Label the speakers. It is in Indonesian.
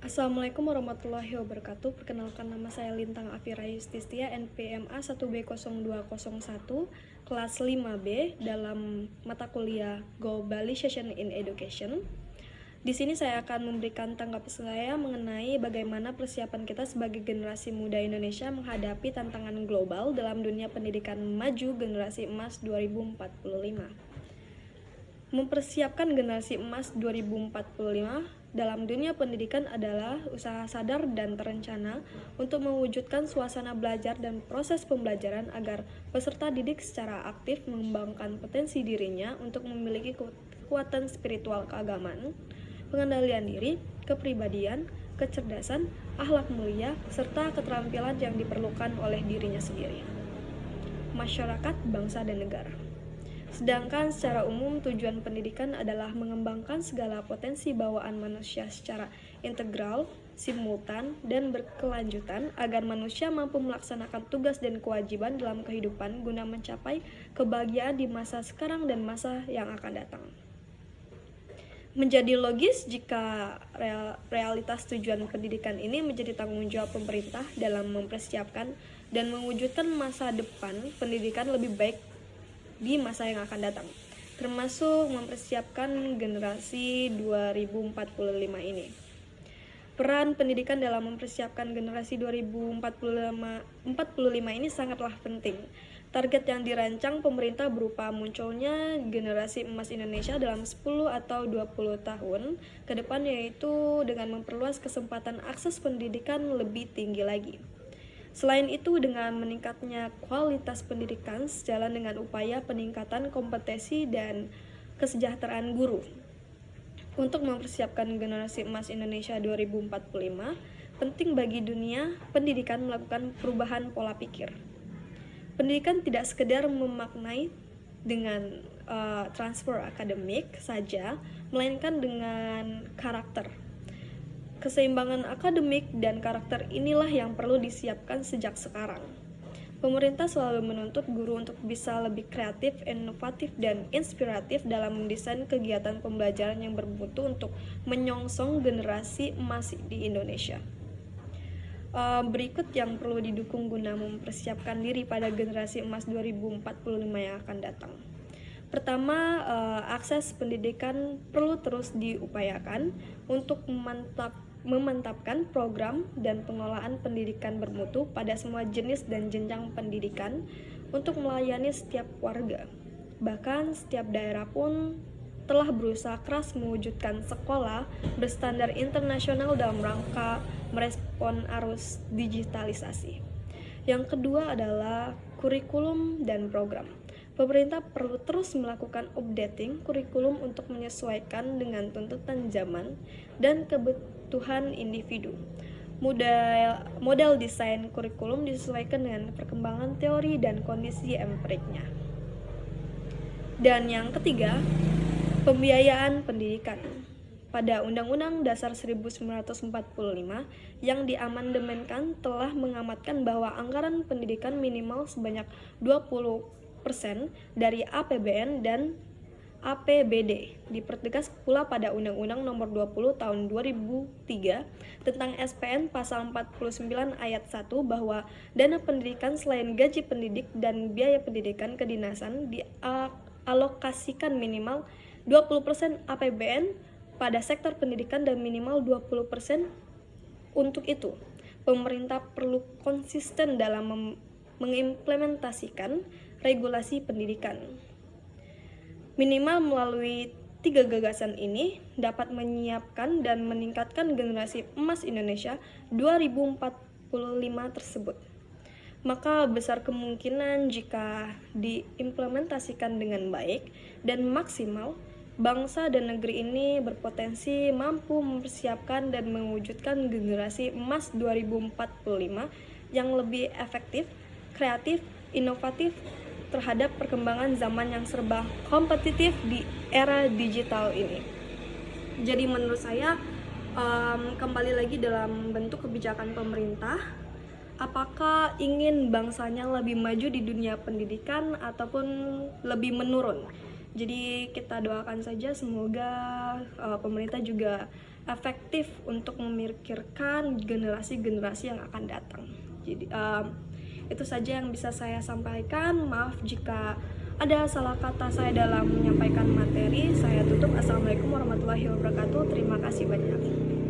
Speaker 1: Assalamualaikum warahmatullahi wabarakatuh. Perkenalkan, nama saya Lintang Afira Yustistia, NPMA 1B0201, kelas 5B dalam mata kuliah Globalization in Education. Di sini saya akan memberikan tanggapan saya mengenai bagaimana persiapan kita sebagai generasi muda Indonesia menghadapi tantangan global dalam dunia pendidikan maju generasi emas 2045. Mempersiapkan generasi emas 2045 dalam dunia pendidikan adalah usaha sadar dan terencana untuk mewujudkan suasana belajar dan proses pembelajaran agar peserta didik secara aktif mengembangkan potensi dirinya untuk memiliki kekuatan spiritual keagamaan, pengendalian diri, kepribadian, kecerdasan, akhlak mulia, serta keterampilan yang diperlukan oleh dirinya sendiri, masyarakat, bangsa, dan negara. Sedangkan secara umum tujuan pendidikan adalah mengembangkan segala potensi bawaan manusia secara integral, simultan, dan berkelanjutan agar manusia mampu melaksanakan tugas dan kewajiban dalam kehidupan guna mencapai kebahagiaan di masa sekarang dan masa yang akan datang. Menjadi logis jika realitas tujuan pendidikan ini menjadi tanggung jawab pemerintah dalam mempersiapkan dan mewujudkan masa depan pendidikan lebih baik di masa yang akan datang, termasuk mempersiapkan generasi 2045 ini. Peran pendidikan dalam mempersiapkan generasi 2045 ini sangatlah penting. Target yang dirancang pemerintah berupa munculnya generasi emas Indonesia dalam 10 atau 20 tahun ke depan, yaitu dengan memperluas kesempatan akses pendidikan lebih tinggi lagi. Selain itu, dengan meningkatnya kualitas pendidikan sejalan dengan upaya peningkatan kompetensi dan kesejahteraan guru. Untuk mempersiapkan generasi emas Indonesia 2045, penting bagi dunia pendidikan melakukan perubahan pola pikir. Pendidikan tidak sekedar memaknai dengan transfer akademik saja, melainkan dengan karakter. Keseimbangan akademik dan karakter inilah yang perlu disiapkan sejak sekarang. Pemerintah selalu menuntut guru untuk bisa lebih kreatif, inovatif, dan inspiratif dalam mendesain kegiatan pembelajaran yang bermutu untuk menyongsong generasi emas di Indonesia. Berikut yang perlu didukung guna mempersiapkan diri pada generasi emas 2045 yang akan datang. Pertama, akses pendidikan perlu terus diupayakan untuk memantapkan program dan pengelolaan pendidikan bermutu pada semua jenis dan jenjang pendidikan untuk melayani setiap warga. Bahkan setiap daerah pun telah berusaha keras mewujudkan sekolah berstandar internasional dalam rangka merespon arus digitalisasi. Yang kedua adalah kurikulum dan program. Pemerintah perlu terus melakukan updating kurikulum untuk menyesuaikan dengan tuntutan zaman dan kebutuhan individu. Model desain kurikulum disesuaikan dengan perkembangan teori dan kondisi empiriknya. Dan yang ketiga, pembiayaan pendidikan. Pada Undang-Undang Dasar 1945 yang diamandemenkan telah mengamatkan bahwa anggaran pendidikan minimal sebanyak 20% dari APBN dan APBD. Dipertegas pula pada Undang-Undang Nomor 20 Tahun 2003 tentang SPN Pasal 49 Ayat 1 bahwa dana pendidikan selain gaji pendidik dan biaya pendidikan kedinasan dialokasikan minimal 20% APBN pada sektor pendidikan dan minimal 20%. Untuk itu, pemerintah perlu konsisten dalam mengimplementasikan regulasi pendidikan. Minimal melalui 3 gagasan ini dapat menyiapkan dan meningkatkan generasi emas Indonesia 2045 tersebut. Maka besar kemungkinan jika diimplementasikan dengan baik dan maksimal, bangsa dan negeri ini berpotensi mampu mempersiapkan dan mewujudkan generasi emas 2045 yang lebih efektif, kreatif, inovatif terhadap perkembangan zaman yang serba kompetitif di era digital ini. Jadi menurut saya, kembali lagi dalam bentuk kebijakan pemerintah, apakah ingin bangsanya lebih maju di dunia pendidikan ataupun lebih menurun. Jadi kita doakan saja semoga pemerintah juga efektif untuk memikirkan generasi-generasi yang akan datang. Jadi itu saja yang bisa saya sampaikan. Maaf jika ada salah kata saya dalam menyampaikan materi. Saya tutup. Assalamualaikum warahmatullahi wabarakatuh. Terima kasih banyak.